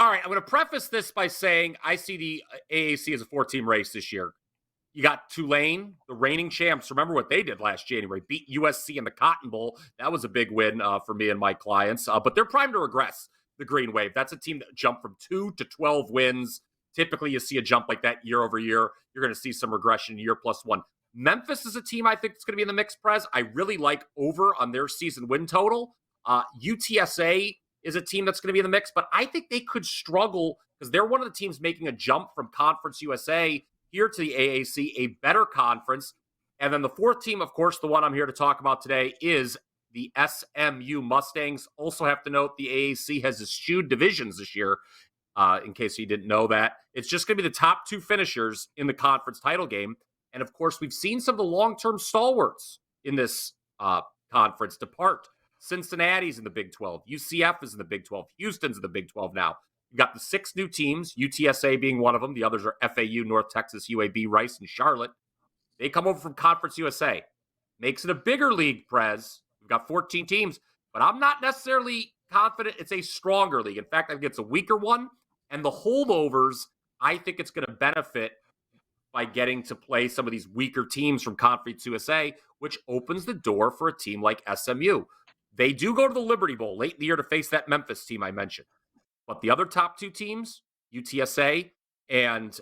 All right, I'm going to preface this by saying I see the AAC as a 4-team race this year. You got Tulane, the reigning champs. Remember what they did last January, beat USC in the Cotton Bowl. That was a big win for me and my clients. But they're primed to regress, the Green Wave. That's a team that jumped from 2 to 12 wins. Typically, you see a jump like that year over year. You're going to see some regression year plus one. Memphis is a team I think is going to be in the mix, Prez. I really like over on their season win total. UTSA is a team that's going to be in the mix, but I think they could struggle because they're one of the teams making a jump from Conference USA here to the AAC, a better conference. And then the fourth team, of course, the one I'm here to talk about today is the SMU Mustangs. Also have to note the AAC has eschewed divisions this year, in case you didn't know that. It's just going to be the top two finishers in the conference title game. And, of course, we've seen some of the long-term stalwarts in this conference depart. Cincinnati's in the Big 12. UCF is in the Big 12. Houston's in the Big 12 now. You've got the 6 new teams, UTSA being one of them. The others are FAU, North Texas, UAB, Rice, and Charlotte. They come over from Conference USA. Makes it a bigger league, Prez. We've got 14 teams, but I'm not necessarily confident it's a stronger league. In fact, I think it's a weaker one. And the holdovers, I think it's going to benefit by getting to play some of these weaker teams from Conference USA, which opens the door for a team like SMU. They do go to the Liberty Bowl late in the year to face that Memphis team I mentioned. But the other top two teams, UTSA and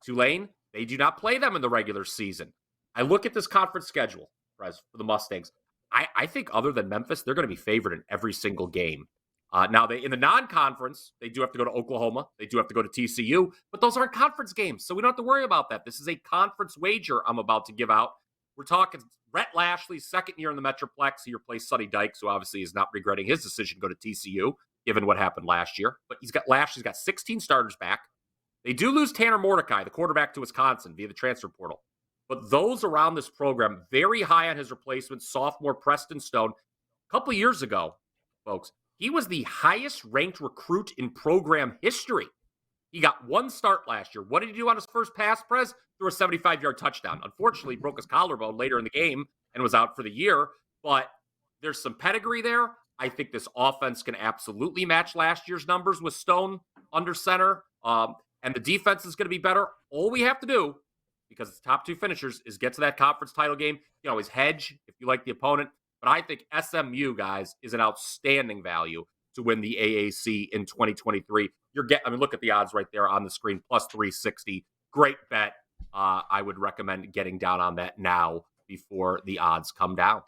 Tulane, they do not play them in the regular season. I look at this conference schedule, Prez, for the Mustangs. I think other than Memphis, they're going to be favored in every single game. Now, in the non-conference, they do have to go to Oklahoma. They do have to go to TCU, but those aren't conference games, so we don't have to worry about that. This is a conference wager I'm about to give out. We're talking Rhett Lashley's second year in the Metroplex. He replaced Sonny Dykes, who obviously is not regretting his decision to go to TCU, given what happened last year. But Lashley's got 16 starters back. They do lose Tanner Mordecai, the quarterback to Wisconsin, via the transfer portal. But those around this program, very high on his replacement, sophomore Preston Stone. A couple of years ago, folks, he was the highest ranked recruit in program history. He got one start last year. What did he do on his first pass, Prez? Threw a 75-yard touchdown. Unfortunately, he broke his collarbone later in the game and was out for the year. But there's some pedigree there. I think this offense can absolutely match last year's numbers with Stone under center. And the defense is going to be better. All we have to do, because it's top two finishers, is get to that conference title game. You can always hedge if you like the opponent. But I think SMU, guys, is an outstanding value to win the AAC in 2023. Look at the odds right there on the screen, plus 360. Great bet. I would recommend getting down on that now before the odds come down.